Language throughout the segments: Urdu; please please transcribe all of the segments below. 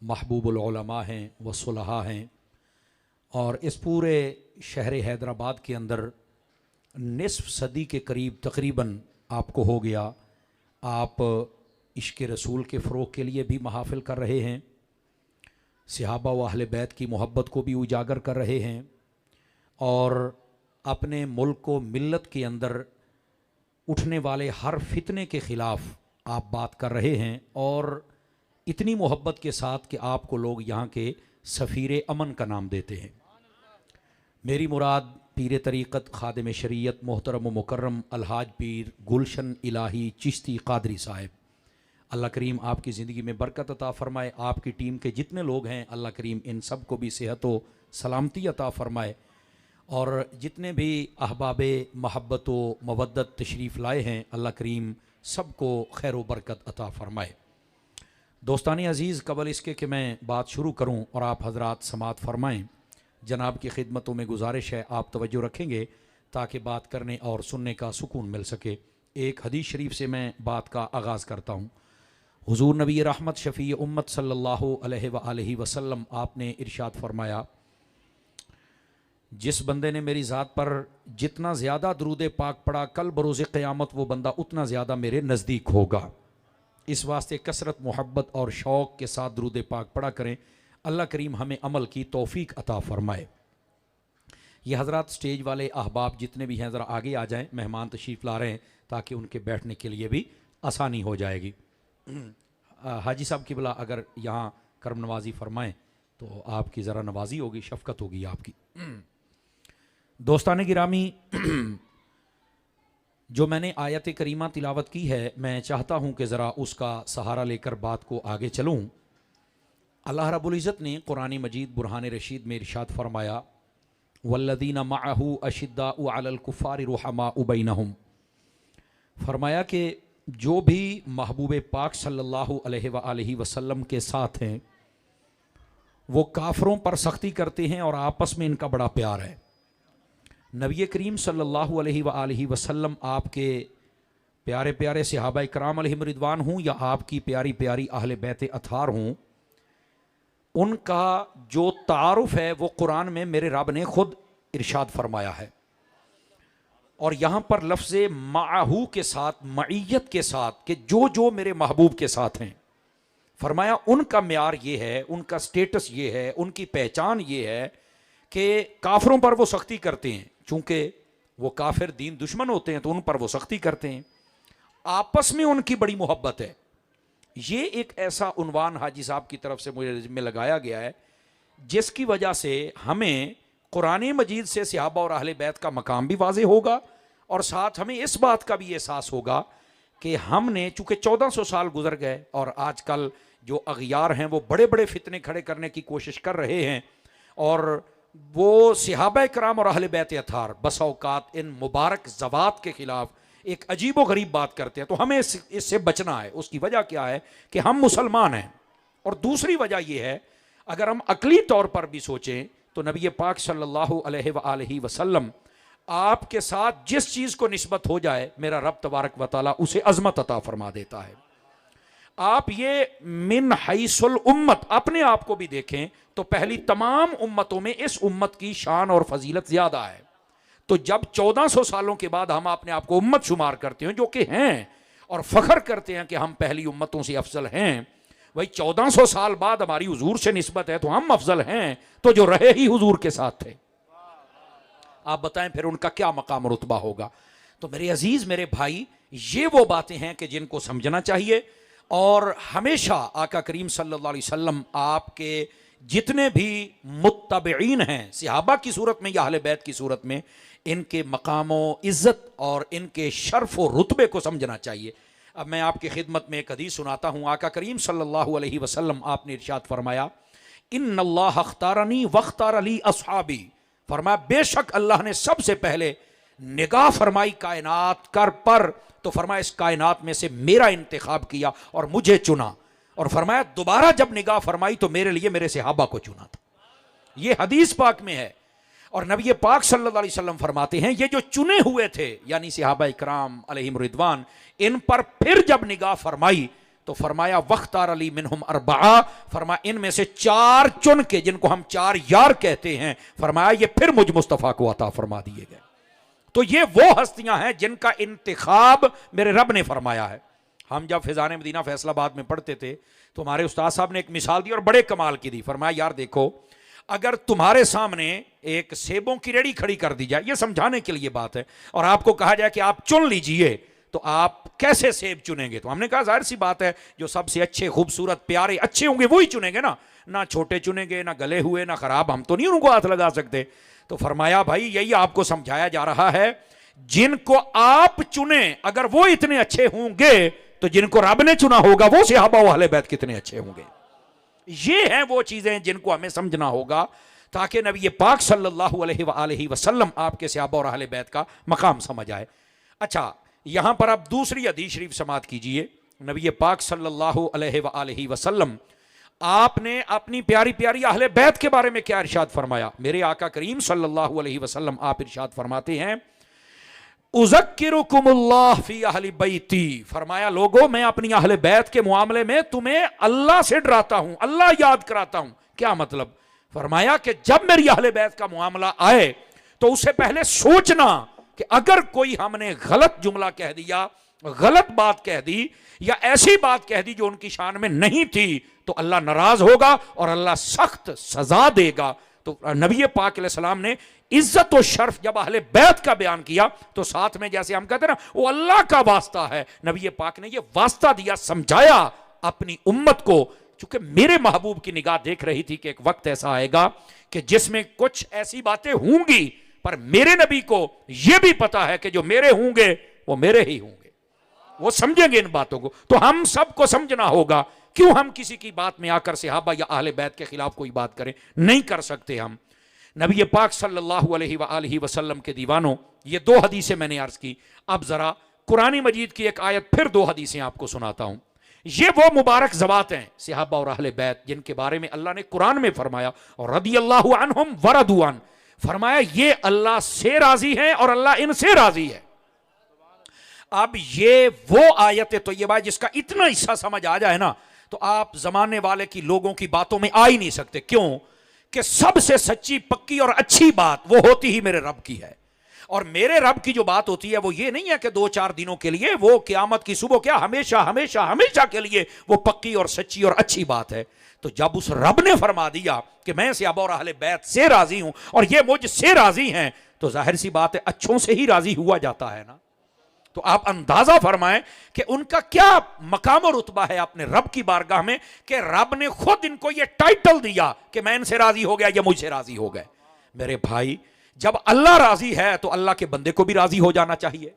محبوب العلماء ہیں و صلحاء ہیں، اور اس پورے شہر حیدرآباد کے اندر نصف صدی کے قریب تقریباً آپ کو ہو گیا، آپ عشق رسول کے فروغ کے لیے بھی محافل کر رہے ہیں، صحابہ و اہل بیت کی محبت کو بھی اجاگر کر رہے ہیں، اور اپنے ملک و ملت کے اندر اٹھنے والے ہر فتنے کے خلاف آپ بات کر رہے ہیں، اور اتنی محبت کے ساتھ کہ آپ کو لوگ یہاں کے سفیر امن کا نام دیتے ہیں۔ میری مراد پیر طریقت خادم شریعت محترم و مکرم الحاج پیر گلشن الہی چشتی قادری صاحب، اللہ کریم آپ کی زندگی میں برکت عطا فرمائے، آپ کی ٹیم کے جتنے لوگ ہیں اللہ کریم ان سب کو بھی صحت و سلامتی عطا فرمائے، اور جتنے بھی احباب محبت و مودت تشریف لائے ہیں اللہ کریم سب کو خیر و برکت عطا فرمائے۔ دوستان عزیز، قبل اس کے کہ میں بات شروع کروں اور آپ حضرات سماعت فرمائیں، جناب کی خدمتوں میں گزارش ہے آپ توجہ رکھیں گے تاکہ بات کرنے اور سننے کا سکون مل سکے۔ ایک حدیث شریف سے میں بات کا آغاز کرتا ہوں۔ حضور نبی رحمت شفیع امت صلی اللہ علیہ وآلہ وسلم آپ نے ارشاد فرمایا، جس بندے نے میری ذات پر جتنا زیادہ درود پاک پڑھا کل بروز قیامت وہ بندہ اتنا زیادہ میرے نزدیک ہوگا۔ اس واسطے کثرت محبت اور شوق کے ساتھ درود پاک پڑھا کریں، اللہ کریم ہمیں عمل کی توفیق عطا فرمائے۔ یہ حضرات سٹیج والے احباب جتنے بھی ہیں ذرا آگے آ جائیں، مہمان تشریف لا رہے ہیں تاکہ ان کے بیٹھنے کے لیے بھی آسانی ہو جائے گی۔ حاجی صاحب کی بلا اگر یہاں کرم نوازی فرمائیں تو آپ کی ذرا نوازی ہوگی، شفقت ہوگی آپ کی۔ دوستان گرامی، جو میں نے آیت کریمہ تلاوت کی ہے میں چاہتا ہوں کہ ذرا اس کا سہارا لے کر بات کو آگے چلوں۔ اللہ رب العزت نے قرآن مجید برہان رشید میں ارشاد فرمایا، والذین معہ اشداء علی الکفار رحماء بینہم، فرمایا کہ جو بھی محبوب پاک صلی اللہ علیہ وآلہ وسلم کے ساتھ ہیں وہ کافروں پر سختی کرتے ہیں اور آپس میں ان کا بڑا پیار ہے۔ نبی کریم صلی اللہ علیہ وآلہ وسلم آپ کے پیارے پیارے صحابہ کرام علیہم رضوان ہوں یا آپ کی پیاری پیاری اہل بیت اطہار ہوں، ان کا جو تعارف ہے وہ قرآن میں میرے رب نے خود ارشاد فرمایا ہے، اور یہاں پر لفظ معہو کے ساتھ، معیت کے ساتھ، کہ جو میرے محبوب کے ساتھ ہیں، فرمایا ان کا معیار یہ ہے، ان کا سٹیٹس یہ ہے، ان کی پہچان یہ ہے کہ کافروں پر وہ سختی کرتے ہیں، چونکہ وہ کافر دین دشمن ہوتے ہیں تو ان پر وہ سختی کرتے ہیں، آپس میں ان کی بڑی محبت ہے۔ یہ ایک ایسا عنوان حاجی صاحب کی طرف سے مجھے ذمہ لگایا گیا ہے جس کی وجہ سے ہمیں قرآن مجید سے صحابہ اور اہل بیت کا مقام بھی واضح ہوگا، اور ساتھ ہمیں اس بات کا بھی احساس ہوگا کہ ہم نے چونکہ 1400 سال گزر گئے اور آج کل جو اغیار ہیں وہ بڑے بڑے فتنے کھڑے کرنے کی کوشش کر رہے ہیں، اور وہ صحابہ کرام اور اہل بیت اطہار بسا اوقات ان مبارک ذوات کے خلاف ایک عجیب و غریب بات کرتے ہیں، تو ہمیں اس سے بچنا ہے۔ اس کی وجہ کیا ہے کہ ہم مسلمان ہیں، اور دوسری وجہ یہ ہے اگر ہم عقلی طور پر بھی سوچیں تو نبی پاک صلی اللہ علیہ وآلہ وسلم آپ کے ساتھ جس چیز کو نسبت ہو جائے میرا رب تبارک و تعالیٰ اسے عظمت عطا فرما دیتا ہے۔ آپ یہ من حیث الامت اپنے آپ کو بھی دیکھیں تو پہلی تمام امتوں میں اس امت کی شان اور فضیلت زیادہ ہے، تو جب 1400 سالوں کے بعد ہم اپنے آپ کو امت شمار کرتے ہیں جو کہ ہیں اور فخر کرتے ہیں کہ ہم پہلی امتوں سے افضل ہیں، وہی 1400 سال بعد ہماری حضور سے نسبت ہے تو ہم افضل ہیں تو جو رہے ہی حضور کے ساتھ تھے، آپ بتائیں پھر ان کا کیا مقام و رتبہ ہوگا۔ تو میرے عزیز، میرے بھائی، یہ وہ باتیں ہیں کہ جن کو سمجھنا چاہیے، اور ہمیشہ آقا کریم صلی اللہ علیہ وسلم آپ کے جتنے بھی متبعین ہیں صحابہ کی صورت میں یا اہل بیت کی صورت میں، ان کے مقام و عزت اور ان کے شرف و رتبے کو سمجھنا چاہیے۔ اب میں آپ کی خدمت میں ایک حدیث سناتا ہوں۔ آقا کریم صلی اللہ علیہ وسلم آپ نے ارشاد فرمایا، ان اللہ اختارنی واختار لی اصحابی، فرمایا بے شک اللہ نے سب سے پہلے نگاہ فرمائی کائنات پر، تو فرمایا اس کائنات میں سے میرا انتخاب کیا اور مجھے چنا، اور فرمایا دوبارہ جب نگاہ فرمائی تو میرے لیے میرے صحابہ کو چنا تھا۔ یہ حدیث پاک میں ہے، اور نبی پاک صلی اللہ علیہ وسلم فرماتے ہیں یہ جو چنے ہوئے تھے یعنی صحابہ کرام علیہم رضوان، ان پر پھر جب نگاہ فرمائی تو فرمایا وختار علی منہم اربعہ، فرمایا ان میں سے 4 چن کے، جن کو ہم 4 یار کہتے ہیں، فرمایا یہ پھر مجھ مصطفیٰ کو عطا فرما دیے گئے۔ تو یہ وہ ہستیاں ہیں جن کا انتخاب میرے رب نے فرمایا ہے۔ ہم جب فیضان مدینہ فیصل آباد میں پڑھتے تھے تو ہمارے استاد صاحب نے ایک مثال دی اور بڑے کمال کی دی۔ فرمایا یار دیکھو، اگر تمہارے سامنے ایک سیبوں کی ریڑھی کھڑی کر دی جائے، یہ سمجھانے کے لیے بات ہے، اور آپ کو کہا جائے کہ آپ چن لیجئے، تو آپ کیسے سیب چنیں گے؟ تو ہم نے کہا ظاہر سی بات ہے، جو سب سے اچھے، خوبصورت، پیارے، اچھے ہوں گے وہی چنیں گے نا، نہ چھوٹے چنیں گے، نہ گلے ہوئے، نہ خراب، ہم تو نہیں ان کو ہاتھ لگا سکتے۔ تو فرمایا بھائی یہی آپ کو سمجھایا جا رہا ہے، جن کو آپ چنیں اگر وہ اتنے اچھے ہوں گے تو جن کو رب نے چنا ہوگا وہ صحابہ و اہل بیت کتنے اچھے ہوں گے۔ یہ ہیں وہ چیزیں جن کو ہمیں سمجھنا ہوگا تاکہ نبی پاک صلی اللہ علیہ وآلہ وسلم آپ کے صحابہ اور اہل بیت کا مقام سمجھ آئے۔ اچھا، یہاں پر آپ دوسری حدیث شریف سماعت کیجئے۔ نبی پاک صلی اللہ علیہ وآلہ وسلم آپ نے اپنی پیاری پیاری اہل بیت کے بارے میں کیا ارشاد فرمایا؟ میرے آقا کریم صلی اللہ علیہ وسلم آپ ارشاد فرماتے ہیں اذکرکم اللہ فی اہل بیتی، فرمایا لوگوں میں اپنی اہل بیت کے معاملے میں تمہیں اللہ سے ڈراتا ہوں، اللہ یاد کراتا ہوں۔ کیا مطلب؟ فرمایا کہ جب میری اہل بیت کا معاملہ آئے تو اس سے پہلے سوچنا کہ اگر کوئی ہم نے غلط جملہ کہہ دیا، غلط بات کہہ دی، یا ایسی بات کہہ دی جو ان کی شان میں نہیں تھی، تو اللہ ناراض ہوگا اور اللہ سخت سزا دے گا۔ تو نبی پاک علیہ السلام نے عزت و شرف جب اہل بیت کا بیان کیا تو ساتھ میں جیسے ہم کہتے ہیں نا وہ اللہ کا واسطہ ہے، نبی پاک نے یہ واسطہ دیا، سمجھایا اپنی امت کو، چونکہ میرے محبوب کی نگاہ دیکھ رہی تھی کہ ایک وقت ایسا آئے گا کہ جس میں کچھ ایسی باتیں ہوں گی، پر میرے نبی کو یہ بھی پتا ہے کہ جو میرے ہوں گے وہ میرے ہی ہوں گے، وہ سمجھیں گے ان باتوں کو۔ تو ہم سب کو سمجھنا ہوگا، کیوں ہم کسی کی بات میں آ کر صحابہ یا اہل بیت کے خلاف کوئی بات کریں؟ نہیں کر سکتے ہم۔ نبی پاک صلی اللہ علیہ وآلہ وسلم کے دیوانوں، یہ 2 حدیثیں میں نے عرض کی، اب ذرا قرآن مجید کی ایک آیت پھر 2 حدیثیں آپ کو سناتا ہوں۔ یہ وہ مبارک ذوات ہیں صحابہ اور اہل بیت جن کے بارے میں اللہ نے قرآن میں فرمایا اور رضی اللہ عنہم ورضوا عنہ، فرمایا یہ اللہ سے راضی ہیں اور اللہ ان سے راضی ہے۔ اب یہ وہ آیت طیبہ ہے جس کا اتنا حصہ سمجھ آ جائے نا تو آپ زمانے والے کی لوگوں کی باتوں میں آ ہی نہیں سکتے۔ کیوں؟ کہ سب سے سچی، پکی اور اچھی بات وہ ہوتی ہی میرے رب کی ہے، اور میرے رب کی جو بات ہوتی ہے وہ یہ نہیں ہے کہ 2-4 دنوں کے لیے، وہ قیامت کی صبح کیا ہمیشہ ہمیشہ ہمیشہ کے لیے وہ پکی اور سچی اور اچھی بات ہے۔ تو جب اس رب نے فرما دیا کہ میں صحابہ اور اہل بیت سے راضی ہوں اور یہ مجھ سے راضی ہیں، تو ظاہر سی بات ہے اچھوں سے ہی راضی ہوا جاتا ہے نا۔ تو آپ اندازہ فرمائیں کہ ان کا کیا مقام و رتبہ ہے اپنے رب کی بارگاہ میں کہ رب نے خود ان کو یہ ٹائٹل دیا کہ میں ان سے راضی ہو گیا یا مجھ سے راضی ہو گئے۔ میرے بھائی، جب اللہ راضی ہے تو اللہ کے بندے کو بھی راضی ہو جانا چاہیے۔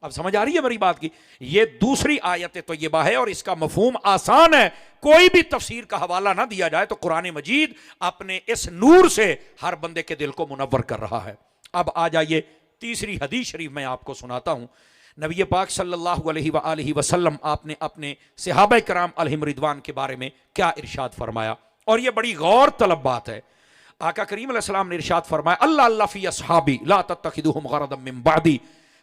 اب سمجھ آ رہی ہے میری بات کی؟ یہ دوسری آیت طیبہ ہے اور اس کا مفہوم آسان ہے، کوئی بھی تفسیر کا حوالہ نہ دیا جائے تو قرآن مجید اپنے اس نور سے ہر بندے کے دل کو منور کر رہا ہے۔ اب آ جائیے تیسری حدیث شریف میں آپ کو سناتا ہوں۔ نبی پاک صلی اللہ علیہ وآلہ وسلم آپ نے اپنے صحابہ کرام علیہم رضوان کے بارے میں کیا ارشاد فرمایا، اور یہ بڑی غور طلب بات ہے۔ آقا کریم علیہ السلام نے ارشاد فرمایا اللہ اللہ فی اصحابی لا تتخذوہم غرضا من بعدی،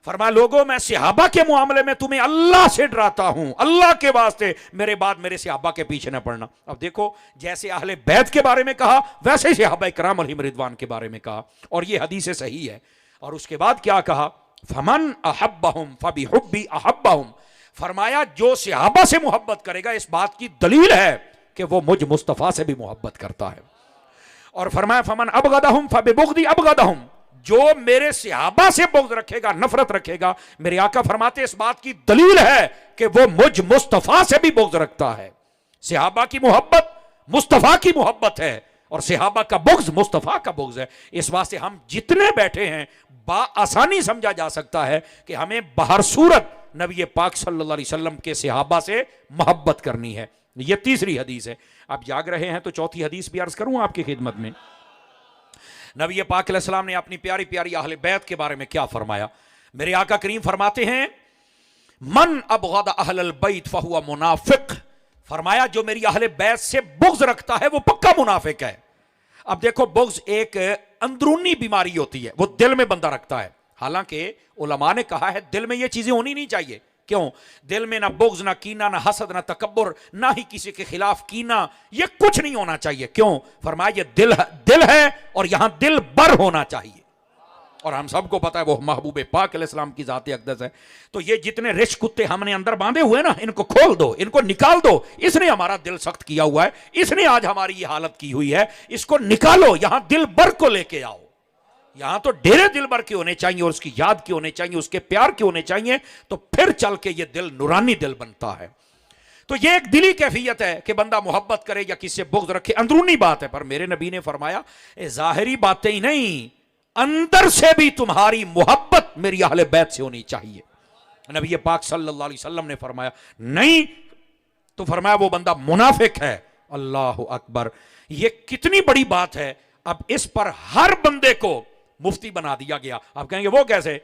فرمایا لوگوں میں صحابہ کے معاملے میں تمہیں اللہ سے ڈراتا ہوں، اللہ کے واسطے میرے بعد میرے صحابہ کے پیچھے نہ پڑنا۔ اب دیکھو جیسے اہل بیت کے بارے میں کہا ویسے صحابہ کرام علیہم رضوان کے بارے میں کہا، اور یہ حدیث صحیح ہے۔ اور اس کے بعد کیا کہا؟ فمن احبہم فبحبی احبہم، فرمایا جو صحابہ سے محبت کرے گا اس بات کی دلیل ہے کہ وہ مجھ مصطفیٰ سے بھی محبت کرتا ہے۔ اور فرمایا فمن ابغضہم فببغضی ابغضہم، جو میرے صحابہ سے بغض رکھے گا، نفرت رکھے گا، میرے آقا فرماتے اس بات کی دلیل ہے کہ وہ مجھ مصطفیٰ سے بھی بغض رکھتا ہے۔ صحابہ کی محبت مصطفیٰ کی محبت ہے اور صحابہ کا بغض مصطفیٰ کا بغض ہے۔ اس واسطے ہم جتنے بیٹھے ہیں آسانی سمجھا جا سکتا ہے کہ ہمیں بہر صورت نبی پاک صلی اللہ علیہ وسلم کے صحابہ سے محبت کرنی ہے۔ یہ تیسری حدیث ہے۔ اب جاگ رہے ہیں تو چوتھی حدیث بھی عرض کروں آپ کی خدمت میں۔ نبی پاک علیہ السلام نے اپنی پیاری پیاری اہل بیت کے بارے میں کیا فرمایا؟ میرے آقا کریم فرماتے ہیں من ابغض اہل البیت فہو منافق، فرمایا جو میری اہل بیت سے بغض رکھتا ہے وہ پکا منافق ہے۔ اب دیکھو بغض ایک اندرونی بیماری ہوتی ہے، وہ دل میں بندہ رکھتا ہے، حالانکہ علماء نے کہا ہے دل میں یہ چیزیں ہونی نہیں چاہیے۔ کیوں؟ دل میں نہ بغض، نہ کینہ، نہ حسد، نہ تکبر، نہ ہی کسی کے خلاف کینہ، یہ کچھ نہیں ہونا چاہیے. کیوں؟ فرمایا یہ دل ہے اور یہاں دل بر ہونا چاہیے. اور ہم سب کو پتا ہے وہ محبوب پاک علیہ السلام کی ذات اقدس ہے. تو یہ جتنے رچ کتے ہم نے اندر باندھے ہوئے نا، ان کو کھول دو، ان کو نکال دو. اس نے ہمارا دل سخت کیا ہوا ہے، اس نے آج ہماری یہ حالت کی ہوئی ہے، اس کو نکالو. یہاں دل بر کو لے کے آؤ. یہاں تو ڈیرے دل بر کے ہونے چاہیے، اور اس کی یاد کے ہونے چاہیے، اس کے پیار کے ہونے چاہیے. تو پھر چل کے یہ دل نورانی دل بنتا ہے. تو یہ ایک دلی کیفیت ہے کہ بندہ محبت کرے یا کسی سے بغض رکھے، اندرونی بات ہے. پر میرے نبی نے فرمایا ظاہری باتیں ہی نہیں، اندر سے بھی تمہاری محبت میری اہل بیت سے ہونی چاہیے. نبی پاک صلی اللہ علیہ وسلم نے فرمایا نہیں تو فرمایا وہ بندہ منافق ہے. اللہ اکبر، یہ کتنی بڑی بات ہے. اب اس پر ہر بندے کو مفتی بنا دیا گیا. آپ کہیں گے وہ کیسے؟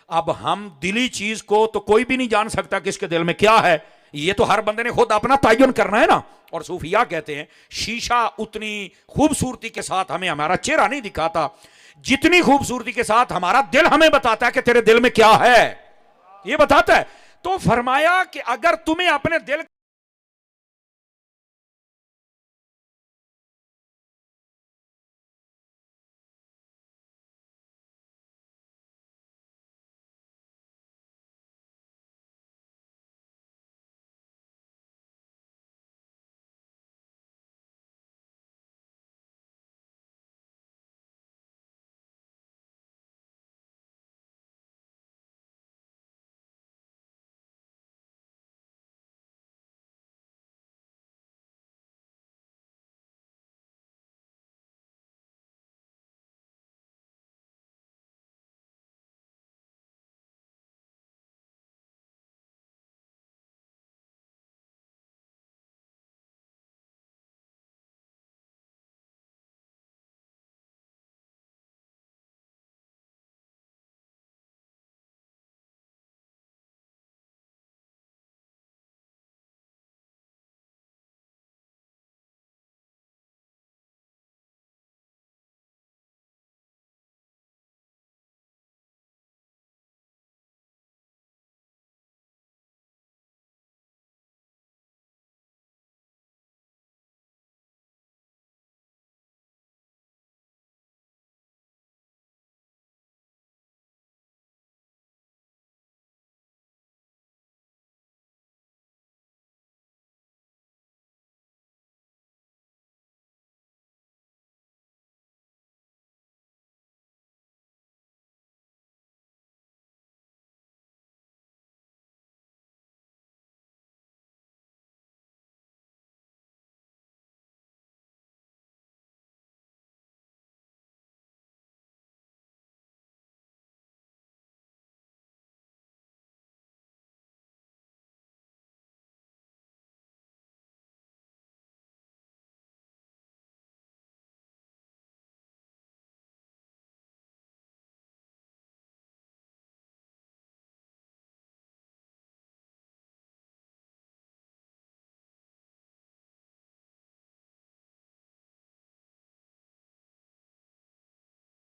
اب ہم دلی چیز کو تو کوئی بھی نہیں جان سکتا کہ اس کے دل میں کیا ہے، یہ تو ہر بندے نے خود اپنا تعین کرنا ہے نا. اور صوفیاء کہتے ہیں شیشہ اتنی خوبصورتی کے ساتھ ہمیں ہمارا چہرہ نہیں دکھاتا جتنی خوبصورتی کے ساتھ ہمارا دل ہمیں بتاتا ہے کہ تیرے دل میں کیا ہے، یہ بتاتا ہے. تو فرمایا کہ اگر تمہیں اپنے دل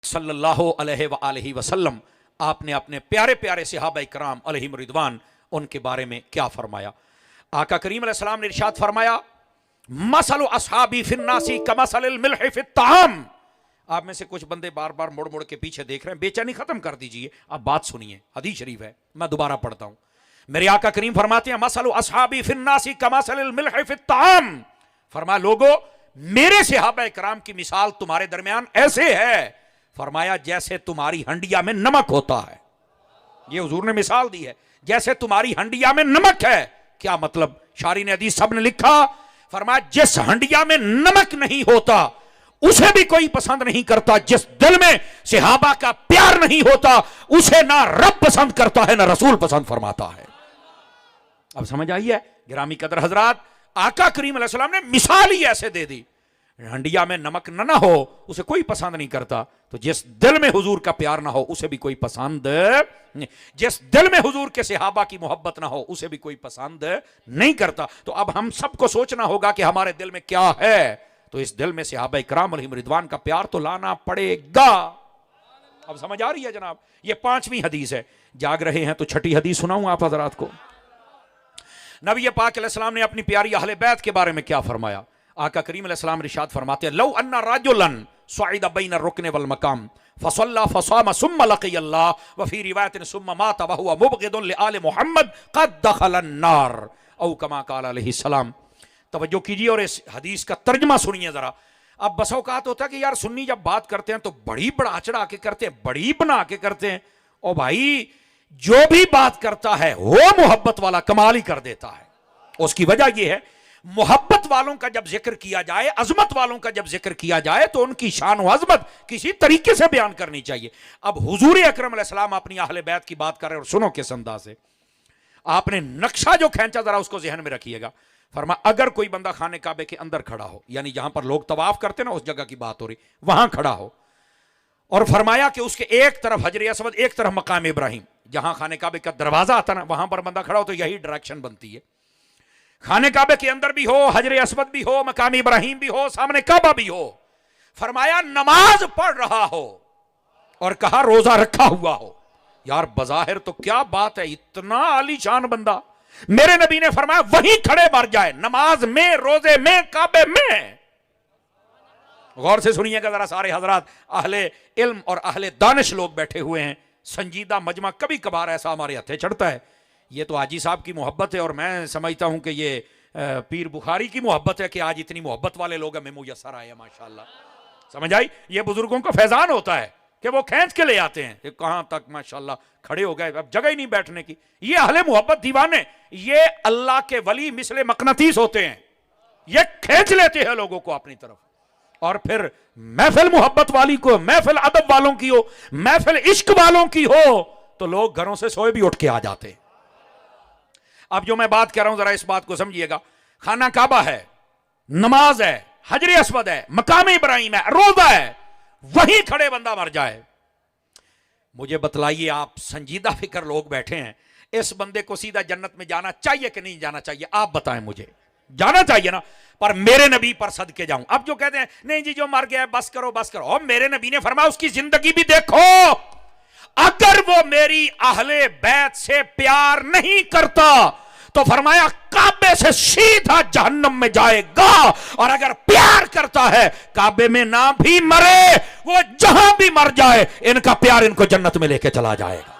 صلی اللہ علیہ وآلہ وسلم آپ نے اپنے پیارے پیارے صحابہ کرام علیہم رضوان ان کے بارے میں کیا فرمایا. آقا کریم علیہ السلام نے ارشاد فرمایا مثل اصحابی فی الناس کمثل الملح فی الطعام. آپ میں سے کچھ بندے بار بار مڑ مڑ کے پیچھے دیکھ رہے ہیں، بے چینی ختم کر دیجئے. اب بات سنیے، حدیث شریف ہے، میں دوبارہ پڑھتا ہوں. میرے آقا کریم فرماتے ہیں مثل اصحابی فی الناس کمثل الملح فی الطعام. فرمایا لوگو میرے صحابہ کرام کی مثال تمہارے درمیان ایسے ہے، فرمایا جیسے تمہاری ہنڈیا میں نمک ہوتا ہے. یہ حضور نے مثال دی ہے، جیسے تمہاری ہنڈیا میں نمک ہے. کیا مطلب؟ شارح حدیث سب نے لکھا، فرمایا جس ہنڈیا میں نمک نہیں ہوتا اسے بھی کوئی پسند نہیں کرتا. جس دل میں صحابہ کا پیار نہیں ہوتا اسے نہ رب پسند کرتا ہے نہ رسول پسند فرماتا ہے. اب سمجھ آئی ہے گرامی قدر حضرات؟ آقا کریم علیہ السلام نے مثال ہی ایسے دے دی، ہنڈیا میں نمک نہ ہو اسے کوئی پسند نہیں کرتا. تو جس دل میں حضور کا پیار نہ ہو اسے بھی کوئی پسند نہیں، جس دل میں حضور کے صحابہ کی محبت نہ ہو اسے بھی کوئی پسند نہیں کرتا. تو اب ہم سب کو سوچنا ہوگا کہ ہمارے دل میں کیا ہے. تو اس دل میں صحابہ کرام علیہم رضوان کا پیار تو لانا پڑے گا. اب سمجھ آ رہی ہے جناب؟ یہ 5ویں حدیث ہے. جاگ رہے ہیں تو چھٹی حدیث سناؤں آپ حضرات کو. نبی پاک علیہ السلام نے اپنی پیاری اہل بیت کے بارے میں کیا فرمایا؟ آقا کریم علیہ السلام ارشاد فرماتے ہیں لو ان رجلا صعد بین الرکن والمقام فصلى فصام ثم لقي الله وفي روایت ثم مات وهو مبغض لآل محمد قد دخل النار او كما قال علیہ السلام. توجہ کیجیے اور اس حدیث کا ترجمہ سنیے ذرا. اب بس اوقات ہوتا ہے کہ یار سنی جب بات کرتے ہیں تو بڑی بڑا چڑھا کے کرتے ہیں, بڑی بنا کے کرتے ہیں. او بھائی جو بھی بات کرتا ہے وہ محبت والا کمال ہی کر دیتا ہے. اس کی وجہ یہ ہے محبت والوں کا جب ذکر کیا جائے, عظمت والوں کا جب ذکر کیا جائے تو ان کی شان و عظمت کسی طریقے سے بیان کرنی چاہیے. اب حضور اکرم علیہ السلام اپنی اہل بیت کی بات کر رہے ہیں اور سنو کس انداز سے. آپ نے نقشہ جو کھینچا ذرا اس کو ذہن میں رکھیے گا. فرما اگر کوئی بندہ خانہ کعبے کے اندر کھڑا ہو, یعنی جہاں پر لوگ طواف کرتے نا اس جگہ کی بات ہو رہی, وہاں کھڑا ہو, اور فرمایا کہ اس کے ایک طرف حجر اسود ایک طرف مقام ابراہیم, جہاں خانہ کعبے کا دروازہ آتا نا وہاں پر بندہ کھڑا ہو تو یہی ڈائریکشن بنتی ہے. خانہ کعبے کے اندر بھی ہو, حجر اسود بھی ہو, مقام ابراہیم بھی ہو, سامنے کعبہ بھی ہو. فرمایا نماز پڑھ رہا ہو اور کہا روزہ رکھا ہوا ہو. یار بظاہر تو کیا بات ہے, اتنا عالی شان بندہ. میرے نبی نے فرمایا وہیں کھڑے مر جائے, نماز میں, روزے میں, کعبے میں. غور سے سنیے گا ذرا سارے حضرات, اہل علم اور اہل دانش لوگ بیٹھے ہوئے ہیں, سنجیدہ مجمع. کبھی کبھار ایسا ہمارے ہتھے چڑھتا ہے, یہ تو حاجی صاحب کی محبت ہے اور میں سمجھتا ہوں کہ یہ پیر بخاری کی محبت ہے کہ آج اتنی محبت والے لوگ ہمیں میسر آئے ہیں ماشاءاللہ. سمجھ آئی؟ یہ بزرگوں کا فیضان ہوتا ہے کہ وہ کھینچ کے لے آتے ہیں کہ کہاں تک ماشاءاللہ کھڑے ہو گئے, اب جگہ ہی نہیں بیٹھنے کی. یہ اہل محبت دیوانے, یہ اللہ کے ولی مثل مقناطیس ہوتے ہیں, یہ کھینچ لیتے ہیں لوگوں کو اپنی طرف. اور پھر محفل محبت والی کو, محفل ادب والوں کی ہو, محفل عشق والوں کی ہو تو لوگ گھروں سے سوئے بھی اٹھ کے آ جاتے. اب جو میں بات کر رہا ہوں ذرا اس بات کو سمجھیے گا. خانہ کعبہ ہے, نماز ہے, حجر اسود ہے, مقام ابراہیم ہے, روزہ ہے, وہیں کھڑے بندہ مر جائے. مجھے بتلائیے, آپ سنجیدہ فکر لوگ بیٹھے ہیں, اس بندے کو سیدھا جنت میں جانا چاہیے کہ نہیں جانا چاہیے؟ آپ بتائیں مجھے. جانا چاہیے نا, پر میرے نبی پر صدقے جاؤں. اب جو کہتے ہیں نہیں جی جو مر گیا ہے بس کرو بس کرو, اور میرے نبی نے فرمایا اس کی زندگی بھی دیکھو. اگر وہ میری اہل بیت سے پیار نہیں کرتا تو فرمایا کعبے سے سیدھا جہنم میں جائے گا, اور اگر پیار کرتا ہے کعبے میں نہ بھی مرے, وہ جہاں بھی مر جائے ان کا پیار ان کو جنت میں لے کے چلا جائے گا.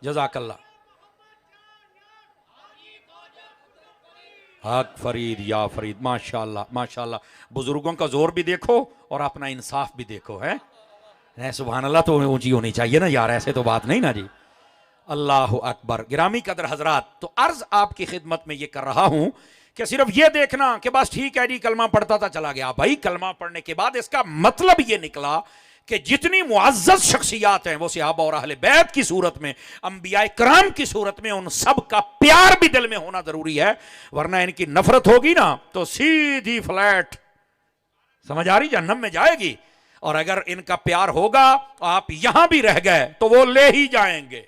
جزاک اللہ. حق فرید یا فرید, ماشاءاللہ ماشاءاللہ. بزرگوں کا زور بھی دیکھو اور اپنا انصاف بھی دیکھو. ہے سبحان اللہ, تو اونچی ہونی چاہیے نا یار, ایسے تو بات نہیں نا جی. اللہ اکبر. گرامی قدر حضرات, تو عرض آپ کی خدمت میں یہ کر رہا ہوں کہ صرف یہ دیکھنا کہ بس ٹھیک ہے جی کلمہ پڑھتا تھا چلا گیا. بھائی کلمہ پڑھنے کے بعد اس کا مطلب یہ نکلا کہ جتنی معزز شخصیات ہیں وہ صحابہ اور اہل بیت کی صورت میں, انبیاء کرام کی صورت میں, ان سب کا پیار بھی دل میں ہونا ضروری ہے, ورنہ ان کی نفرت ہوگی نا تو سیدھی فلیٹ سمجھ آ رہی جہنم میں جائے گی. اور اگر ان کا پیار ہوگا آپ یہاں بھی رہ گئے تو وہ لے ہی جائیں گے.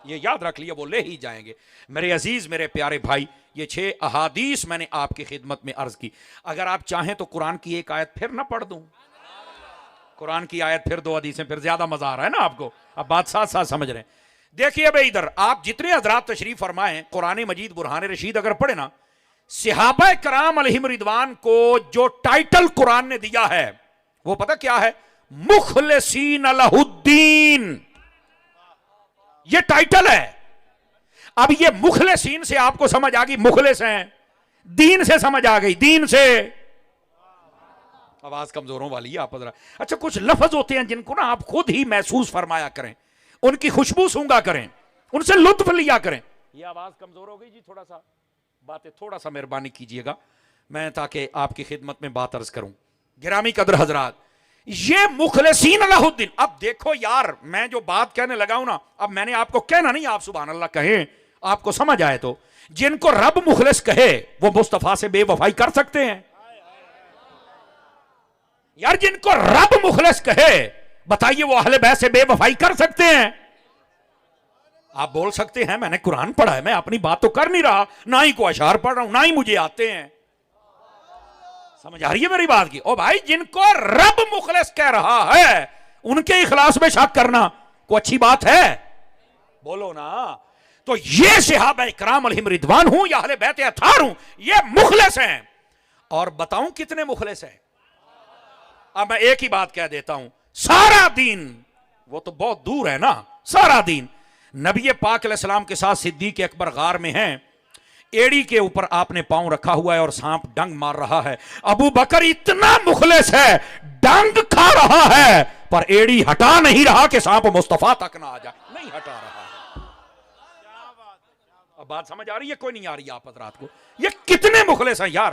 یہ یاد رکھ لیا, وہ لے ہی جائیں گے. میرے عزیز میرے پیارے بھائی, یہ 6 احادیث میں نے آپ کی خدمت میں عرض کی. اگر آپ چاہیں تو قرآن کی ایک آیت پھر نہ پڑھ دوں, قرآن کی آیت پھر 2 حدیثیں, پھر زیادہ مزہ آ رہا ہے نا آپ کو. اب بات ساتھ ساتھ سمجھ رہے ہیں. دیکھیے بھائی ادھر آپ جتنے حضرات تشریف فرمائیں, قرآن مجید برہان رشید اگر پڑھے نا, صحابہ کرام علیہم رضوان کو جو ٹائٹل قرآن نے دیا ہے وہ پتہ کیا ہے؟ مخلصین لہ الدین. یہ ٹائٹل ہے. اب یہ مخلصین سے آپ کو سمجھ آ گئی, مخلص ہیں, دین سے سمجھ آ گئی, دین سے. آواز کمزوروں والی ہے آپ حضرات. اچھا کچھ لفظ ہوتے ہیں جن کو نا آپ خود ہی محسوس فرمایا کریں, ان کی خوشبو سونگا کریں, ان سے لطف لیا کریں. یہ آواز کمزور ہو گئی جی, تھوڑا سا باتیں تھوڑا سا مہربانی کیجئے گا میں تاکہ آپ کی خدمت میں بات عرض کروں. گرامی قدر حضرات, یہ مخلصین لہ الدین. اب دیکھو یار, میں جو بات کہنے لگا ہوں نا, اب میں نے آپ کو کہنا نہیں, آپ سبحان اللہ کہیں, آپ کو سمجھ آئے تو. جن کو رب مخلص کہے وہ مصطفیٰ سے بے وفائی کر سکتے ہیں یار؟ جن کو رب مخلص کہے بتائیے وہ اہل بیت سے بے وفائی کر سکتے ہیں؟ آپ بول سکتے ہیں میں نے قرآن پڑھا ہے، میں اپنی بات تو کر نہیں رہا، نہ ہی کوئی اشعار پڑھ رہا ہوں، نہ ہی مجھے آتے ہیں. سمجھ آ رہی ہے میری بات کی؟ او بھائی، جن کو رب مخلص کہہ رہا ہے ان کے اخلاص میں شک کرنا کوئی اچھی بات ہے؟ بولو نا. تو یہ صحابہ کرام علیہم رضوان ہوں یا اہل بیت اطہار ہوں، یہ مخلص ہیں. اور بتاؤں کتنے مخلص ہیں؟ اب میں ایک ہی بات کہہ دیتا ہوں، سارا دین، وہ تو بہت دور ہے نا، سارا دین نبی پاک علیہ السلام کے ساتھ صدیق اکبر غار میں ہیں، ایڑی کے اوپر آپ نے پاؤں رکھا ہوا ہے اور سانپ ڈنگ مار رہا ہے. ابو بکر اتنا مخلص ہے، ڈنگ کھا رہا ہے پر ایڑی ہٹا نہیں رہا کہ سانپ مصطفیٰ تک نہ آ جائے، نہیں ہٹا رہا. اب بات سمجھ آ رہی ہے؟ کوئی نہیں آ رہی آپ حضرات کو؟ یہ کتنے مخلص ہیں یار.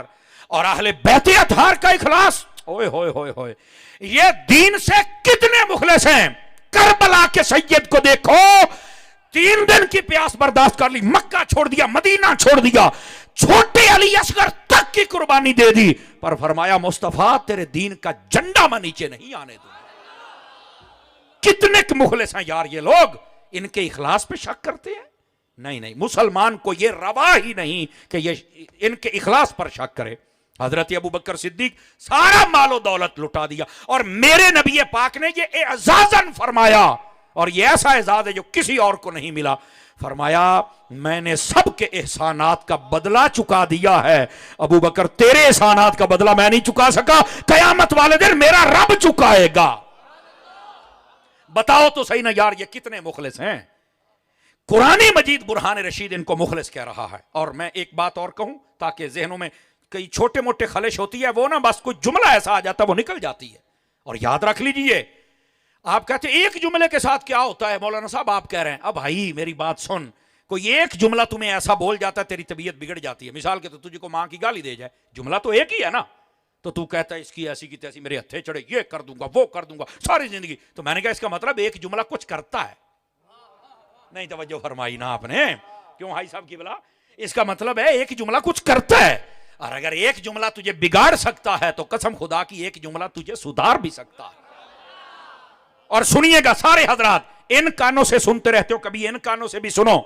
اور اہل بیت اطہار کا اخلاص، اوئے ہوئے ہوئے ہوئے، یہ دین سے کتنے مخلص ہیں. کربلا کے سید کو دیکھو، 3 دن کی پیاس برداشت کر لی، مکہ چھوڑ دیا، مدینہ چھوڑ دیا، چھوٹے علی اصغر تک کی قربانی دے دی، پر فرمایا مصطفیٰ تیرے دین کا جھنڈا میں نیچے نہیں آنے دوں. کتنے مخلص ہیں یار یہ لوگ. ان کے اخلاص پہ شک کرتے ہیں؟ نہیں نہیں، مسلمان کو یہ روا ہی نہیں کہ یہ ان کے اخلاص پر شک کرے. حضرت ابو بکر صدیق سارا مال و دولت لٹا دیا، اور میرے نبی پاک نے یہ اعزازاً فرمایا، اور یہ ایسا اعزاز ہے جو کسی اور کو نہیں ملا. فرمایا میں نے سب کے احسانات کا بدلہ چکا دیا ہے، ابو بکر تیرے احسانات کا بدلہ میں نہیں چکا سکا، قیامت والے دن میرا رب چکائے گا. بتاؤ تو صحیح نا یار، یہ کتنے مخلص ہیں. قرآن مجید برہان رشید ان کو مخلص کہہ رہا ہے. اور میں ایک بات اور کہوں تاکہ ذہنوں میں کئی چھوٹے موٹے خلش ہوتی ہے، وہ نا بس کوئی جملہ ایسا آ جاتا ہے وہ نکل جاتی ہے. اور یاد رکھ لیجئے، آپ کہتے ہیں ایک جملے کے ساتھ کیا ہوتا ہے مولانا صاحب، آپ کہہ رہے ہیں اب بھائی میری بات سن، کوئی ایک جملہ تمہیں ایسا بول جاتا ہے تیری طبیعت بگڑ جاتی ہے. مثال کے تو تجھے کو ماں کی گالی دے جائے، جملہ تو ایک ہی ہے نا، تو کہتا ہے اس کی ایسی کی تیسی میرے ہتھے چڑھے، یہ کر دوں گا وہ کر دوں گا ساری زندگی. تو میں نے کہا اس کا مطلب ایک جملہ کچھ کرتا ہے. نہیں توجہ فرمائی نا آپ نے؟ کیوں بھائی صاحب کی بلا؟ اس کا مطلب ہے ایک جملہ کچھ کرتا ہے. اور اگر ایک جملہ تجھے بگاڑ سکتا ہے تو قسم خدا کی ایک جملہ تجھے سدھار بھی سکتا ہے. اور سنیے گا سارے حضرات، ان کانوں سے سنتے رہتے ہو، کبھی ان کانوں سے بھی سنو.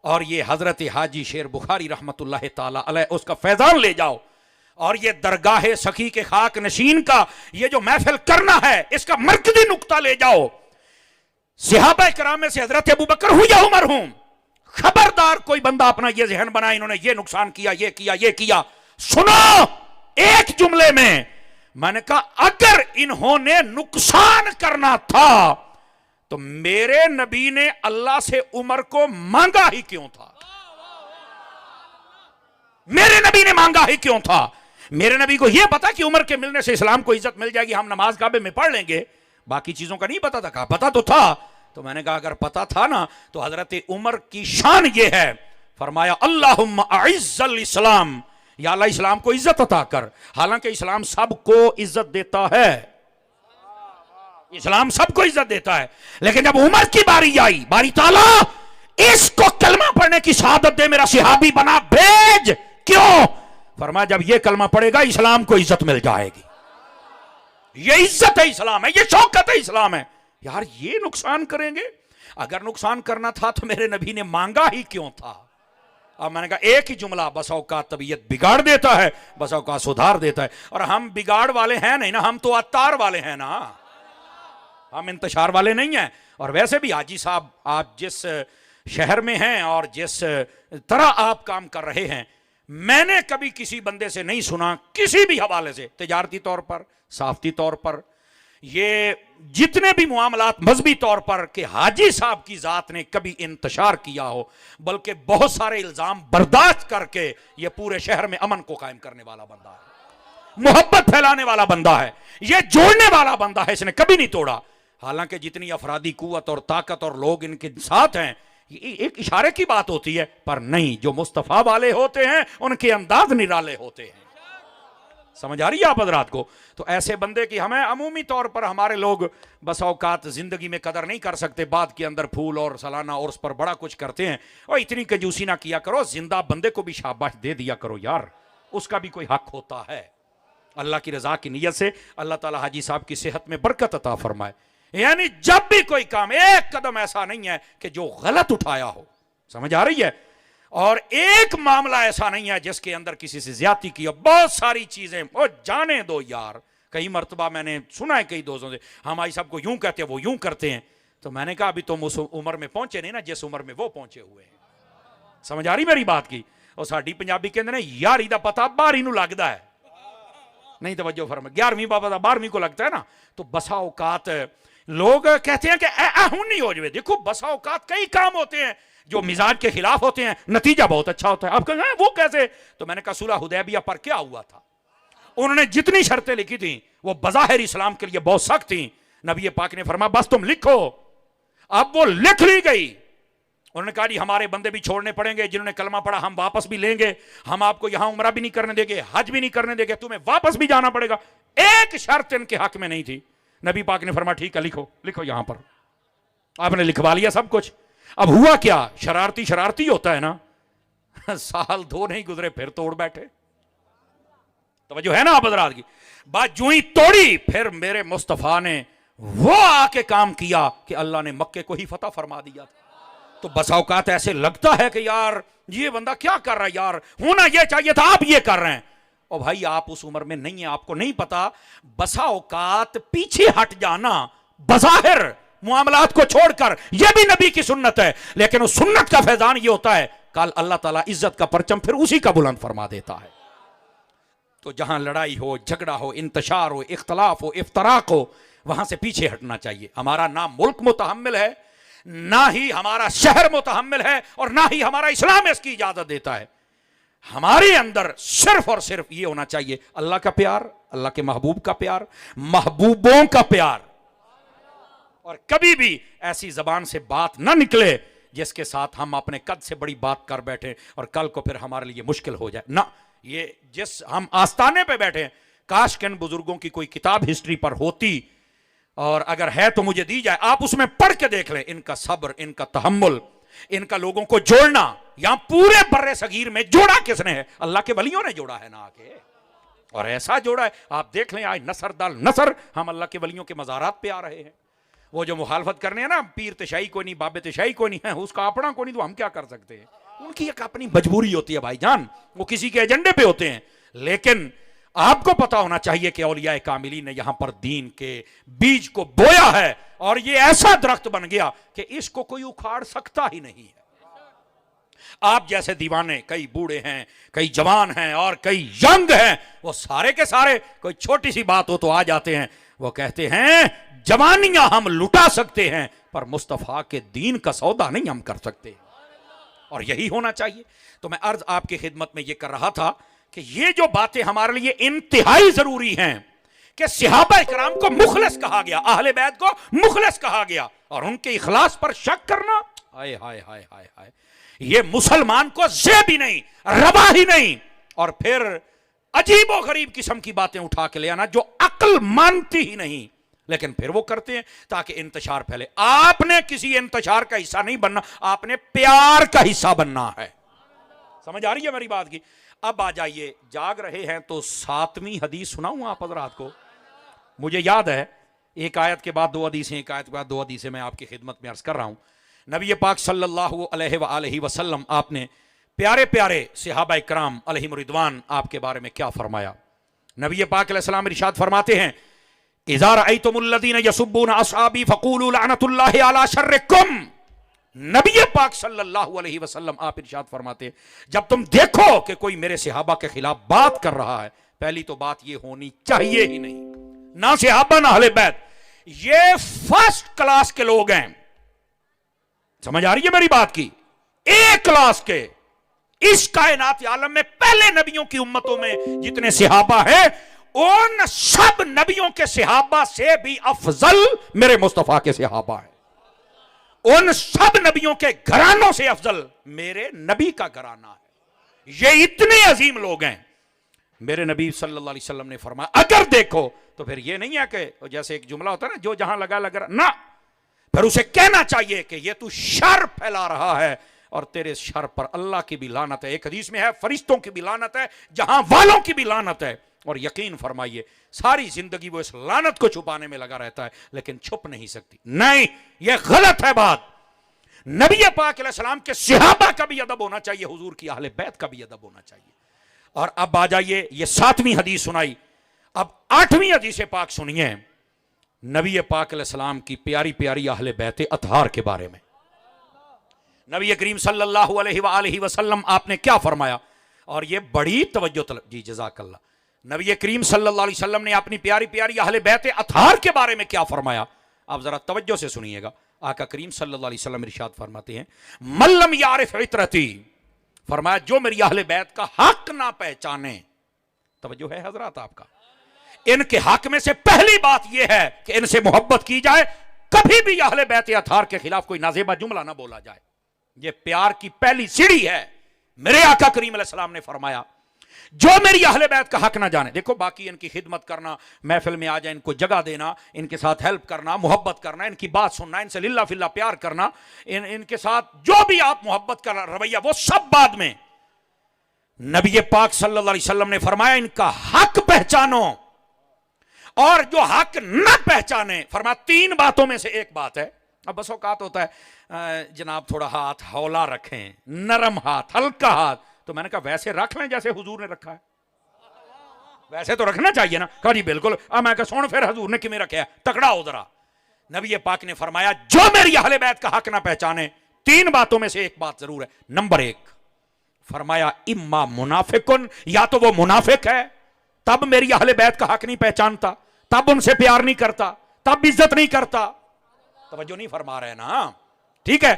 اور یہ حضرت حاجی شیر بخاری رحمت اللہ تعالی علیہ اس کا فیضان لے جاؤ، اور یہ درگاہ سخی کے خاک نشین کا یہ جو محفل کرنا ہے اس کا مرکزی نقطہ لے جاؤ. صحابہ کرام میں سے حضرت ابو بکر ہوں یا عمر ہوں، خبردار کوئی بندہ اپنا یہ ذہن بنا انہوں نے یہ نقصان کیا، یہ کیا، یہ کیا. سنو ایک جملے میں نے کہا اگر انہوں نے نقصان کرنا تھا تو میرے نبی نے اللہ سے عمر کو مانگا ہی کیوں تھا؟ میرے نبی نے مانگا ہی کیوں تھا؟ میرے نبی کو یہ پتا کہ عمر کے ملنے سے اسلام کو عزت مل جائے گی، ہم نماز کعبے میں پڑھ لیں گے، باقی چیزوں کا نہیں پتا تھا. کہا پتا تو تھا. تو میں نے کہا اگر پتا تھا نا تو حضرت عمر کی شان یہ ہے، فرمایا اللہم اعز الاسلام، یا اللہ اسلام کو عزت عطا کر. حالانکہ اسلام سب کو عزت دیتا ہے، اسلام سب کو عزت دیتا ہے، لیکن جب عمر کی باری آئی، باری تعالیٰ اس کو کلمہ پڑھنے کی شہادت دے، میرا صحابی بنا بھیج. کیوں؟ فرمایا جب یہ کلمہ پڑھے گا اسلام کو عزت مل جائے گی. یہ عزت ہے اسلام ہے، یہ شوکت ہے اسلام ہے. یار یہ نقصان کریں گے؟ اگر نقصان کرنا تھا تو میرے نبی نے مانگا ہی کیوں تھا؟ اب میں نے کہا ایک ہی جملہ بس اوقات طبیعت بگاڑ دیتا ہے، بس اوقات سدھار دیتا ہے. اور ہم بگاڑ والے ہیں نہیں نا، ہم تو عطار والے ہیں نا، ہم انتشار والے نہیں ہیں. اور ویسے بھی حاجی صاحب آپ جس شہر میں ہیں اور جس طرح آپ کام کر رہے ہیں، میں نے کبھی کسی بندے سے نہیں سنا کسی بھی حوالے سے، تجارتی طور پر، صحافتی طور پر، یہ جتنے بھی معاملات مذہبی طور پر، کہ حاجی صاحب کی ذات نے کبھی انتشار کیا ہو، بلکہ بہت سارے الزام برداشت کر کے یہ پورے شہر میں امن کو قائم کرنے والا بندہ ہے، محبت پھیلانے والا بندہ ہے، یہ جوڑنے والا بندہ ہے، اس نے کبھی نہیں توڑا. حالانکہ جتنی افرادی قوت اور طاقت اور لوگ ان کے ساتھ ہیں، ایک اشارے کی بات ہوتی ہے، پر نہیں، جو مصطفیٰ والے ہوتے ہیں ان کے انداز نرالے ہوتے ہیں. سمجھ آ رہی ہے آپ حضرات کو؟ تو ایسے بندے کی ہمیں عمومی طور پر ہمارے لوگ بس اوقات زندگی میں قدر نہیں کر سکتے، بعد کے اندر پھول اور سالانہ اور اس پر بڑا کچھ کرتے ہیں. اور اتنی کنجوسی نہ کیا کرو، زندہ بندے کو بھی شاباش دے دیا کرو یار، اس کا بھی کوئی حق ہوتا ہے. اللہ کی رضا کی نیت سے اللہ تعالی حاجی صاحب کی صحت میں برکت عطا فرمائے. یعنی جب بھی کوئی کام، ایک قدم ایسا نہیں ہے کہ جو غلط اٹھایا ہو، سمجھ آ رہی ہے، اور ایک معاملہ ایسا نہیں ہے جس کے اندر کسی سے زیادتی کی ہو. بہت ساری چیزیں وہ جانے دو یار. کئی مرتبہ میں نے سنا ہے کئی دوستوں سے، ہماری سب کو یوں کہتے ہیں، وہ یوں کرتے ہیں. تو میں نے کہا ابھی تم اس عمر میں پہنچے نہیں نا جس عمر میں وہ پہنچے ہوئے ہیں. سمجھ آ رہی میری بات کی؟ اور ساڈی پنجابی کہندے نے یاری دا پتہ 12 نو لگدا ہے. نہیں توجہ فرما، 11ویں کا پتہ 12ویں کو لگتا ہے نا. تو بسا اوقات لوگ کہتے ہیں کہ ہوں نہیں ہو جائے. دیکھو بسا اوقات کئی کام ہوتے ہیں جو مزاج کے خلاف ہوتے ہیں، نتیجہ بہت اچھا ہوتا ہے. آپ کہیں گے وہ کیسے؟ تو میں نے کہا صلح حدیبیہ پر کیا ہوا تھا؟ انہوں نے جتنی شرطیں لکھی تھیں وہ بظاہر اسلام کے لیے بہت سخت تھیں. نبی پاک نے فرمایا بس تم لکھو. اب وہ لکھ لی گئی. انہوں نے کہا جی ہمارے بندے بھی چھوڑنے پڑیں گے، جنہوں نے کلمہ پڑھا ہم واپس بھی لیں گے، ہم آپ کو یہاں عمرہ بھی نہیں کرنے دیں گے، حج بھی نہیں کرنے دیں گے، تمہیں واپس بھی جانا پڑے گا. ایک شرط ان کے حق میں نہیں تھی. نبی پاک نے فرمایا ٹھیک ہے لکھو. لکھو یہاں پر. آپ نے لکھوا لیا سب کچھ. اب ہوا کیا؟ شرارتی ہوتا ہے نا. سال 2 نہیں گزرے پھر توڑ بیٹھے. توجہ ہے نا آپ حضرات کی؟ بات جو ہی توڑی پھر میرے مصطفیٰ نے وہ آ کے کام کیا کہ اللہ نے مکے کو ہی فتح فرما دیا. تو بسا اوقات ایسے لگتا ہے کہ یار یہ بندہ کیا کر رہا ہے، یار ہونا یہ چاہیے تھا، آپ یہ کر رہے ہیں. اور بھائی آپ اس عمر میں نہیں ہیں، آپ کو نہیں پتا. بسا اوقات پیچھے ہٹ جانا بظاہر معاملات کو چھوڑ کر یہ بھی نبی کی سنت ہے، لیکن اس سنت کا فیضان یہ ہوتا ہے کل اللہ تعالیٰ عزت کا پرچم پھر اسی کا بلند فرما دیتا ہے. تو جہاں لڑائی ہو، جھگڑا ہو، انتشار ہو، اختلاف ہو، افتراق ہو، وہاں سے پیچھے ہٹنا چاہیے. ہمارا نہ ملک متحمل ہے، نہ ہی ہمارا شہر متحمل ہے، اور نہ ہی ہمارا اسلام اس کی اجازت دیتا ہے. ہمارے اندر صرف اور صرف یہ ہونا چاہیے اللہ کا پیار، اللہ کے محبوب کا پیار، محبوبوں کا پیار. اور کبھی بھی ایسی زبان سے بات نہ نکلے جس کے ساتھ ہم اپنے قد سے بڑی بات کر بیٹھیں اور کل کو پھر ہمارے لیے مشکل ہو جائے. نہ، یہ جس ہم آستانے پہ بیٹھے، کاش کہ ان بزرگوں کی کوئی کتاب ہسٹری پر ہوتی، اور اگر ہے تو مجھے دی جائے. آپ اس میں پڑھ کے دیکھ لیں ان کا صبر، ان کا تحمل، ان کا لوگوں کو جوڑنا. یہاں پورے بر صغیر میں جوڑا کس نے ہے؟ اللہ کے ولیوں نے جوڑا ہے نا آکے. اور ایسا جوڑا ہے آپ دیکھ لیں. آج نصر دل نصر ہم اللہ کے ولیوں کے مزارات پہ آ رہے ہیں. وہ جو مخالفت کرنے ہیں نا، پیر تشائی کوئی نہیں، باب تشائی کوئی نہیں ہے، اس کا اپنا کوئی نہیں، تو ہم کیا کر سکتے ہیں؟ ان کی ایک اپنی مجبوری ہوتی ہے بھائی جان، وہ کسی کے ایجنڈے پہ ہوتے ہیں. لیکن آپ کو پتا ہونا چاہیے کہ اولیاء کاملین نے یہاں پر دین کے بیج کو بویا ہے، اور یہ ایسا درخت بن گیا کہ اس کو کوئی اکھاڑ سکتا ہی نہیں ہے. آپ جیسے دیوانے کئی بوڑھے ہیں، کئی جوان ہیں، اور کئی ینگ ہیں، وہ سارے کے سارے کوئی چھوٹی سی بات ہو تو آ جاتے ہیں. وہ کہتے ہیں جوانیاں ہم لٹا سکتے ہیں پر مصطفیٰ کے دین کا سودا نہیں ہم کر سکتے. اور یہی ہونا چاہیے. تو میں عرض آپ کی خدمت میں یہ کر رہا تھا کہ یہ جو باتیں ہمارے لیے انتہائی ضروری ہیں کہ صحابہ اکرام کو مخلص کہا گیا، اہل بیت کو مخلص کہا گیا، اور ان کے اخلاص پر شک کرنا، ہائے ہائے ہائے ہائے ہائے، یہ مسلمان کو زیب ہی نہیں، روا ہی نہیں. اور پھر عجیب و غریب قسم کی باتیں اٹھا کے لے آنا جو عقل مانتی ہی نہیں، لیکن پھر وہ کرتے ہیں تاکہ انتشار پھیلے. آپ نے کسی انتشار کا حصہ نہیں بننا، آپ نے پیار کا حصہ بننا ہے. سمجھ آ رہی ہے میری بات کی؟ اب آ جائیے، جاگ رہے ہیں تو 7ویں حدیث سناؤں آپ حضرات کو. مجھے یاد ہے ایک آیت کے بعد 2 حدیثیں، ایک آیت کے بعد 2 حدیثیں میں آپ کی خدمت میں عرض کر رہا ہوں. نبی پاک صلی اللہ علیہ وآلہ وسلم آپ نے پیارے پیارے صحابہ اکرام علیہم رضوان آپ کے بارے میں کیا فرمایا. نبی پاک علیہ السلام ارشاد فرماتے ہیں اذا رأیتم الذین یسبون اصحابی فقولوا لعنت اللہ علی شرکم. نبی پاک صلی اللہ علیہ وسلم آپ ارشاد فرماتے ہیں جب تم دیکھو کہ کوئی میرے صحابہ کے خلاف بات کر رہا ہے، پہلی تو بات یہ ہونی چاہیے ہی نہیں، نہ صحابہ نہ اہل بیت، یہ فرسٹ کلاس کے لوگ ہیں. سمجھ آ رہی ہے میری بات کی؟ ایک کلاس کے. اس کائنات عالم میں پہلے نبیوں کی امتوں میں جتنے صحابہ ہیں، ان سب نبیوں کے صحابہ سے بھی افضل میرے مصطفیٰ کے صحابہ ہیں. ان سب نبیوں کے گھرانوں سے افضل میرے نبی کا گھرانہ ہے. یہ اتنے عظیم لوگ ہیں. میرے نبی صلی اللہ علیہ وسلم نے فرمایا اگر دیکھو تو پھر یہ نہیں ہے کہ جیسے ایک جملہ ہوتا ہے نا، جو جہاں لگا لگا، نہ، پھر اسے کہنا چاہیے کہ یہ تو شر پھیلا رہا ہے اور تیرے شر پر اللہ کی بھی لعنت ہے. ایک حدیث میں ہے فرشتوں کی بھی لعنت ہے، جہاں والوں کی بھی لعنت ہے. اور یقین فرمائیے ساری زندگی وہ اس لعنت کو چھپانے میں لگا رہتا ہے لیکن چھپ نہیں سکتی. نہیں، یہ غلط ہے بات. نبی پاک علیہ السلام کے صحابہ کا بھی ادب ہونا چاہیے، حضور کی اہل بیت کا بھی ادب ہونا چاہیے. اور اب آ جائیے، یہ 7ویں حدیث سنائی، اب 8ویں حدیث پاک سنیے نبی پاک علیہ السلام کی پیاری پیاری اہل بیت اطہار کے بارے میں. نبی کریم صلی اللہ علیہ وآلہ وسلم آپ نے کیا فرمایا، اور یہ بڑی توجہ طلب. جی جزاک اللہ. نبی کریم صلی اللہ علیہ وسلم نے اپنی پیاری پیاری اہل بیت اطہار کے بارے میں کیا فرمایا، آپ ذرا توجہ سے سنیے گا. آقا کریم صلی اللہ علیہ وسلم ارشاد فرماتے ہیں من لم یعرف عطرتی، فرمایا جو میری اہل بیت کا حق نہ پہچانے. توجہ ہے حضرات آپ کا؟ ان کے حق میں سے پہلی بات یہ ہے کہ ان سے محبت کی جائے، کبھی بھی اہل بیت اطہار کے خلاف کوئی نازیبہ جملہ نہ بولا جائے. یہ پیار کی پہلی سیڑھی ہے. میرے آقا کریم علیہ السلام نے فرمایا جو میری اہل بیت کا حق نہ جانے. دیکھو باقی ان کی خدمت کرنا، محفل میں آ جائے ان کو جگہ دینا، ان کے ساتھ ہیلپ کرنا، محبت کرنا، ان کی بات سننا، ان سے للہ فی اللہ پیار کرنا، ان کے ساتھ جو بھی آپ محبت کا رویہ، وہ سب بعد میں. نبی پاک صلی اللہ علیہ وسلم نے فرمایا ان کا حق پہچانو، اور جو حق نہ پہچانے فرمایا 3 باتوں میں سے ایک بات ہے. اب بس اوقات ہوتا ہے جناب تھوڑا ہاتھ ہولا رکھیں، نرم ہاتھ، ہلکا ہاتھ. تو میں نے کہا ویسے رکھ لیں جیسے حضور نے رکھا ہے، ویسے تو رکھنا چاہیے نا. کہا جی بالکل. میں کہا سن پھر حضور نے کیوں رکھا ہے، تکڑا ہو ذرا. نبی پاک نے فرمایا جو میری اہل بیت کا حق نہ پہچانے 3 باتوں میں سے ایک بات ضرور ہے. نمبر 1 فرمایا اما منافقن، یا تو وہ منافق ہے تب میری اہل بیت کا حق نہیں پہچانتا، تب ان سے پیار نہیں کرتا، تب عزت نہیں کرتا. توجہ نہیں فرما رہے نا، ٹھیک ہے.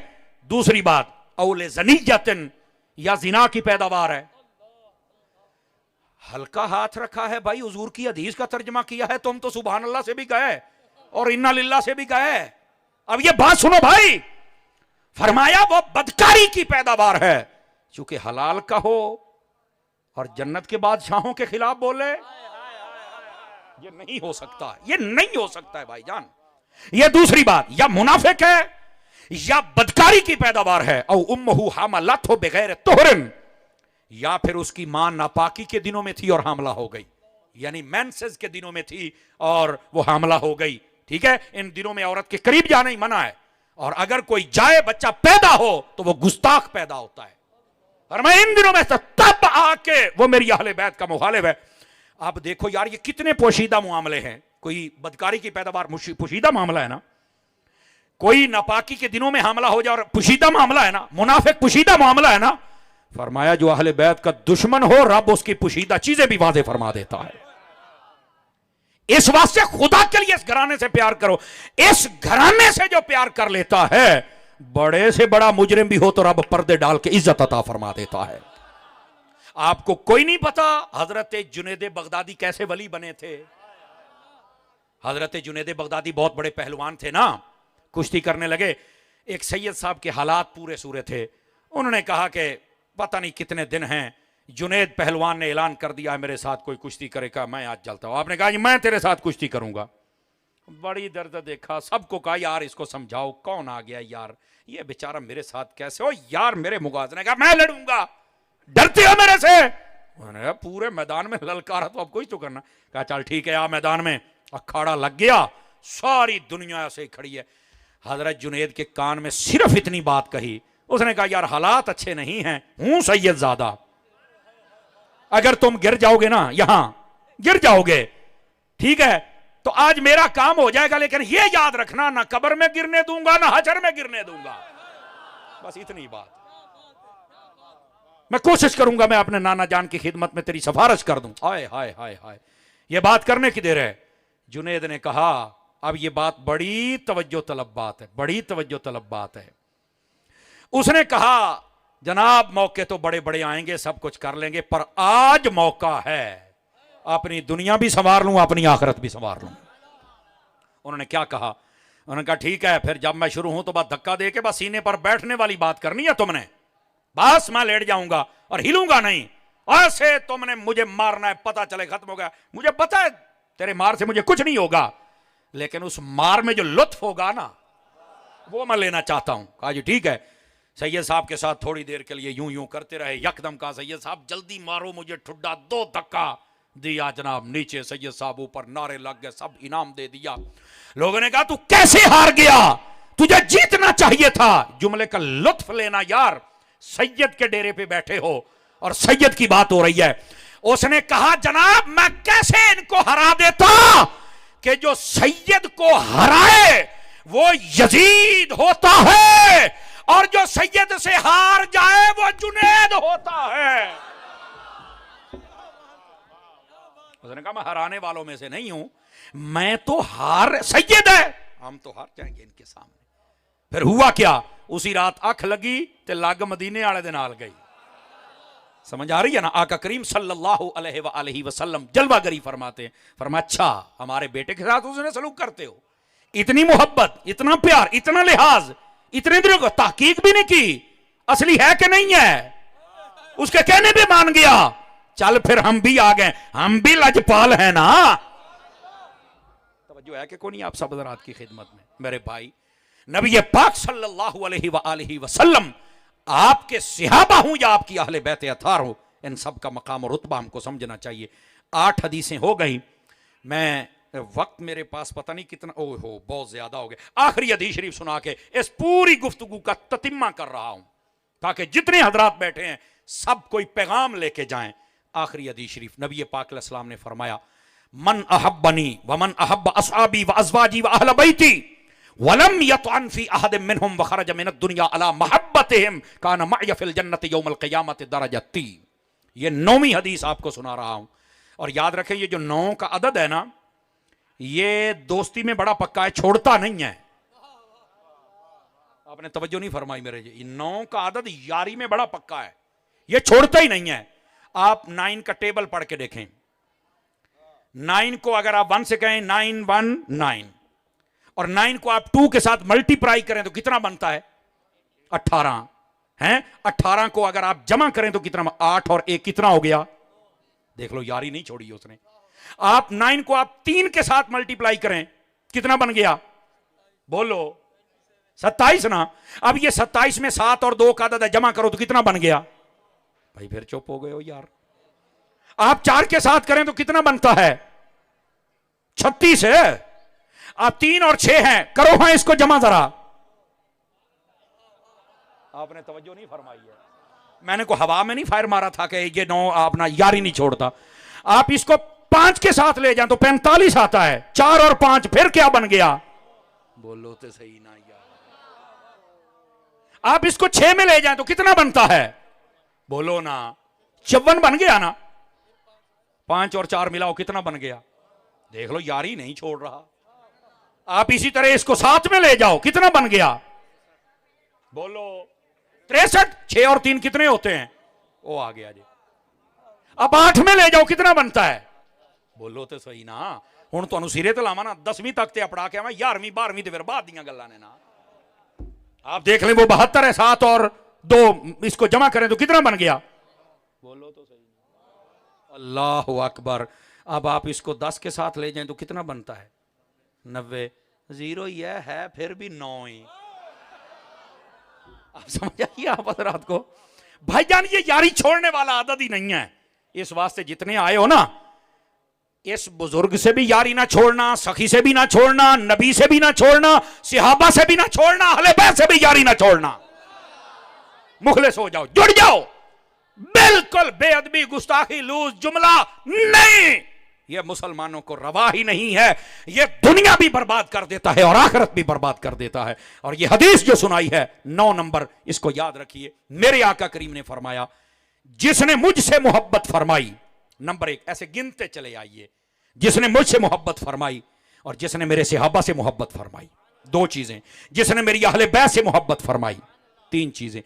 دوسری بات اول زنیجتن، یا زنا کی پیداوار ہے. ہلکا ہاتھ رکھا ہے بھائی، حضور کی حدیث کا ترجمہ کیا ہے. تم تو سبحان اللہ سے بھی گئے اور انا للہ سے بھی گئے. اب یہ بات سنو بھائی، فرمایا وہ بدکاری کی پیداوار ہے، چونکہ حلال کا ہو اور جنت کے بادشاہوں کے خلاف بولے. یہ نہیں ہو سکتا، یہ نہیں ہو سکتا ہے بھائی جان. یہ دوسری بات، یا منافق ہے یا بدکاری کی پیداوار ہے. او امہ حاملۃ بغیر طہر، یا پھر اس کی ماں ناپاکی کے دنوں میں تھی اور حاملہ ہو گئی، یعنی مینسز کے دنوں میں تھی اور وہ حاملہ ہو گئی. ٹھیک ہے، ان دنوں میں عورت کے قریب جانا ہی منع ہے، اور اگر کوئی جائے بچہ پیدا ہو تو وہ گستاخ پیدا ہوتا ہے. اور میں ان دنوں میں تب آ کے وہ میری اہل بیت کا مخالف ہے. اب دیکھو یار یہ کتنے پوشیدہ معاملے ہیں. کوئی بدکاری کی پیداوار پوشیدہ معاملہ ہے نا، کوئی ناپاکی کے دنوں میں حاملہ ہو جائے اور پوشیدہ معاملہ ہے نا، منافق پوشیدہ معاملہ ہے نا. فرمایا جو اہل بیت کا دشمن ہو رب اس کی پوشیدہ چیزیں بھی واضح فرما دیتا ہے. اس واسطے خدا کے لیے اس گھرانے سے پیار کرو. اس گھرانے سے جو پیار کر لیتا ہے بڑے سے بڑا مجرم بھی ہو تو رب پردے ڈال کے عزت عطا فرما دیتا ہے. آپ کو کوئی نہیں پتا حضرت جنید بغدادی کیسے ولی بنے تھے. حضرت جنید بغدادی بہت بڑے پہلوان تھے نا، کشتی کرنے لگے. ایک سید صاحب کے حالات پورے سورے تھے. انہوں نے کہا کہ پتہ نہیں کتنے دن ہیں، جنید پہلوان نے اعلان کر دیا میرے ساتھ کوئی کشتی کرے گا، میں آج چلتا ہوں. آپ نے کہا جی میں تیرے ساتھ کشتی کروں گا. بڑی درد دیکھا، سب کو کہا یار اس کو سمجھاؤ، کون آ گیا یار، یہ بیچارہ میرے ساتھ کیسے ہو یار، میرے مغازنے کا میں لڑوں گا، ڈرتے ہو میرے سے. انہوں نے کہا پورے میدان میں للکارا تو اب کوئی تو کرنا. کہا چل ٹھیک ہے آ میدان میں. اکھاڑا لگ گیا، ساری دنیا ایسے کھڑی ہے. حضرت جنید کے کان میں صرف اتنی بات کہی. اس نے کہا یار حالات اچھے نہیں ہیں، ہوں سید زادہ، اگر تم گر جاؤ گے نا، یہاں گر جاؤ گے ٹھیک ہے تو آج میرا کام ہو جائے گا، لیکن یہ یاد رکھنا نہ قبر میں گرنے دوں گا نہ حشر میں گرنے دوں گا. بس اتنی بات. میں کوشش کروں گا میں اپنے نانا جان کی خدمت میں تیری سفارش کر دوں. ہائے ہائے ہائے ہائے، یہ بات کرنے کی دیر ہے. جنید نے کہا اب یہ بات بڑی توجہ طلب بات ہے، بڑی توجہ طلب بات ہے. اس نے کہا جناب موقع تو بڑے بڑے آئیں گے، سب کچھ کر لیں گے، پر آج موقع ہے اپنی دنیا بھی سنوار لوں، اپنی آخرت بھی سنوار لوں. انہوں نے کیا کہا؟ انہوں نے کہا ٹھیک ہے پھر جب میں شروع ہوں تو بس دھکا دے کے بس سینے پر بیٹھنے والی بات کرنی ہے تم نے، بس میں لیٹ جاؤں گا اور ہلوں گا نہیں. ایسے تم نے مجھے مارنا ہے، پتا چلے ختم ہو گیا. مجھے پتا ہے تیرے مار سے مجھے کچھ نہیں ہوگا، لیکن اس مار میں جو لطف ہوگا نا وہ میں لینا چاہتا ہوں. کہا جی ٹھیک ہے. سید صاحب کے ساتھ تھوڑی دیر کے لیے یوں یوں کرتے رہے. یکدم کہا سید صاحب جلدی مارو مجھے ٹھڈا، 2 دھکا. دیا جناب نیچے، سید صاحب اوپر، نعرے لگ گئے، سب انعام دے دیا. لوگوں نے کہا تو کیسے ہار گیا، تجھے جیتنا چاہیے تھا. جملے کا لطف لینا یار، سید کے ڈیرے پہ بیٹھے ہو اور سید کی بات ہو رہی ہے. اس نے کہا جناب میں کیسے ان کو ہرا دیتا کہ جو سید کو ہرائے وہ یزید ہوتا ہے اور جو سید سے ہار جائے وہ جنید ہوتا ہے. اس نے کہا میں ہرانے والوں میں سے نہیں ہوں، میں تو سید ہے، ہم تو ہار جائیں گے ان کے سامنے. پھر ہوا کیا، اسی رات اکھ لگی تے لگ مدینے والے دے نال گئی. سمجھ آ رہی ہے نا؟ آقا کریم صلی اللہ علیہ وآلہ وسلم جلوہ گری فرماتے ہیں. فرمایا اچھا ہمارے بیٹے کے ساتھ اس نے سلوک کرتے ہو، اتنی محبت، اتنا پیار، اتنا لحاظ، اتنے دنوں کو تحقیق بھی نہیں کی اصلی ہے کہ نہیں ہے، اس کے کہنے بھی مان گیا. چل پھر ہم بھی آ گئے، ہم بھی لجپال ہیں نا. توجہ ہے کہ کون نہیں آپ سب حضرات کی خدمت میں میرے بھائی؟ نبی پاک صلی اللہ علیہ وآلہ وسلم آپ کے صحابہ ہوں یا آپ کی اہل بیت اطہار ہو، ان سب کا مقام اور رتبہ ہم کو سمجھنا چاہیے. 8 حدیثیں ہو گئیں، میں وقت میرے پاس پتہ نہیں کتنا، بہت زیادہ ہو گئے. آخری حدیث شریف سنا کے اس پوری گفتگو کا تتمہ کر رہا ہوں تاکہ جتنے حضرات بیٹھے ہیں سب کوئی پیغام لے کے جائیں. آخری حدیث شریف نبی پاک علیہ السلام نے فرمایا من احبنی ومن احب اصحابی وازواجی واہل بیتی ولم يطعن في احد منهم وخرج من الدنيا على محبتهم كان معي في الجنة يوم القيامة درجتي. یہ 9ویں حدیث آپ کو سنا رہا ہوں. اور یاد رکھیں یہ جو 9 کا عدد ہے نا، یہ دوستی میں بڑا پکا ہے، چھوڑتا نہیں ہے. آپ نے توجہ نہیں فرمائی میرے جی. 9 کا عدد یاری میں بڑا پکا ہے، یہ چھوڑتا ہی نہیں ہے. آپ 9 کا ٹیبل پڑھ کے دیکھیں. 9 کو اگر آپ 1 سے کہیں 9 1 9 اور 9 کو آپ 2 کے ساتھ ملٹی پرائی کریں تو کتنا بنتا ہے؟ 18 ہیں. 18 کو اگر آپ جمع کریں تو کتنا؟ 8 اور 1 کتنا ہو گیا؟ دیکھ لو یاری نہیں چھوڑی اس نے. آپ 9 کو آپ 3 کے ساتھ ملٹی پلائی کریں کتنا بن گیا؟ بولو 27 نا. اب یہ 27 میں 7 اور 2 کا عدد ہے، جمع کرو تو کتنا بن گیا؟ بھائی پھر چپ ہو گئے ہو یار. آپ 4 کے ساتھ کریں تو کتنا بنتا ہے؟ 36 ہے. آپ 3 اور 6 ہیں، کرو ہاں اس کو جمع ذرا. آپ نے توجہ نہیں فرمائی ہے. میں نے کو ہوا میں نہیں فائر مارا تھا کہ یہ 9 آپ نا یاری نہیں چھوڑتا. آپ اس کو 5 کے ساتھ لے جائیں تو 45 آتا ہے. 4 اور 5 پھر کیا بن گیا؟ بولو تو صحیح نا یار. آپ اس کو 6 میں لے جائیں تو کتنا بنتا ہے؟ بولو نا 54 بن گیا نا. 5 اور 4 ملاؤ کتنا بن گیا؟ دیکھ لو یاری نہیں چھوڑ رہا. آپ اسی طرح اس کو 7 میں لے جاؤ کتنا بن گیا؟ بولو 63. 6 اور 3 کتنے ہوتے ہیں؟ وہ آ گیا جی. اب 8 میں لے جاؤ کتنا بنتا ہے؟ بولو تو صحیح نا. ہوں تو سیرے تو لاوا نا 10ویں تک تے اپڑا کے 11ویں 12ویں تے پھر بعد دیاں گلاں نے نا. آپ دیکھ لیں وہ 72 ہے. 7 اور 2 اس کو جمع کریں تو کتنا بن گیا؟ بولو تو صحیح. اللہ اکبر. اب آپ اس کو 10 کے ساتھ لے جائیں تو کتنا بنتا ہے؟ 90. 0 یہ ہے پھر بھی 9 ہی. آپ سمجھ آئیے آپ حضرات کو؟ بھائی جان یہ یاری چھوڑنے والا عدد ہی نہیں ہے. اس واسطے جتنے آئے ہو نا، اس بزرگ سے بھی یاری نہ چھوڑنا، سخی سے بھی نہ چھوڑنا، نبی سے بھی نہ چھوڑنا، صحابہ سے بھی نہ چھوڑنا، اہل بیت سے بھی یاری نہ چھوڑنا. مخلص ہو جاؤ، جڑ جاؤ. بالکل بے ادبی، گستاخی، لوز جملہ نہیں. یہ مسلمانوں کو روا ہی نہیں ہے. یہ دنیا بھی برباد کر دیتا ہے اور آخرت بھی برباد کر دیتا ہے. اور یہ حدیث جو سنائی ہے 9 نمبر، اس کو یاد رکھیے. میرے آقا کریم نے فرمایا جس نے مجھ سے محبت فرمائی، نمبر 1 ایسے گنتے چلے آئیے، جس نے مجھ سے محبت فرمائی اور جس نے میرے صحابہ سے محبت فرمائی. 2 چیزیں. جس نے میری اہل بیت سے محبت فرمائی. 3 چیزیں.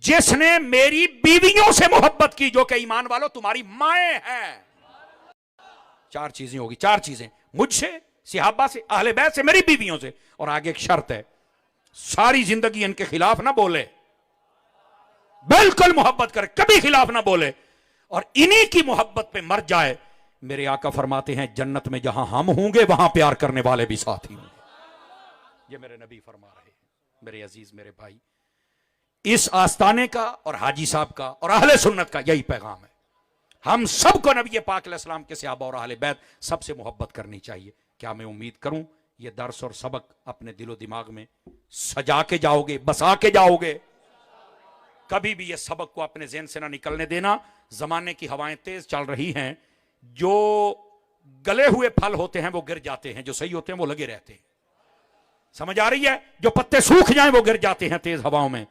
جس نے میری بیویوں سے محبت کی جو کہ ایمان والو تمہاری مائیں ہیں. 4 چیزیں ہوگی. 4 چیزیں مجھ سے، صحابہ سے، اہل بیت سے، میری بیویوں سے. اور آگے ایک شرط ہے، ساری زندگی ان کے خلاف نہ بولے، بالکل محبت کرے، کبھی خلاف نہ بولے اور انہی کی محبت پہ مر جائے. میرے آقا فرماتے ہیں جنت میں جہاں ہم ہوں گے وہاں پیار کرنے والے بھی ساتھی ہوں گے. یہ میرے نبی فرما رہے ہیں. میرے عزیز میرے بھائی، اس آستانے کا اور حاجی صاحب کا اور اہل سنت کا یہی پیغام ہے. ہم سب کو نبی پاک علیہ السلام کے صحابہ اور اہل بیت سب سے محبت کرنی چاہیے. کیا میں امید کروں یہ درس اور سبق اپنے دل و دماغ میں سجا کے جاؤ گے, بسا کے جاؤ گے. کبھی بھی یہ سبق کو اپنے ذہن سے نہ نکلنے دینا. زمانے کی ہوائیں تیز چل رہی ہیں, جو گلے ہوئے پھل ہوتے ہیں وہ گر جاتے ہیں, جو صحیح ہوتے ہیں وہ لگے رہتے ہیں. سمجھ آ رہی ہے؟ جو پتے سوکھ جائیں وہ گر جاتے ہیں تیز ہواؤں میں,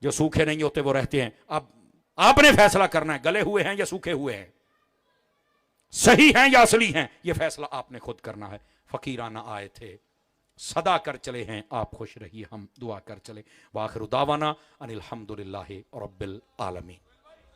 جو سوکھے نہیں ہوتے وہ رہتے ہیں. اب آپ نے فیصلہ کرنا ہے, گلے ہوئے ہیں یا سوکھے ہوئے ہیں, صحیح ہیں یا اصلی ہیں, یہ فیصلہ آپ نے خود کرنا ہے. فقیرانہ آئے تھے, صدا کر چلے ہیں, آپ خوش رہیے, ہم دعا کر چلے. وآخر دعوانا ان الحمدللہ رب العالمین.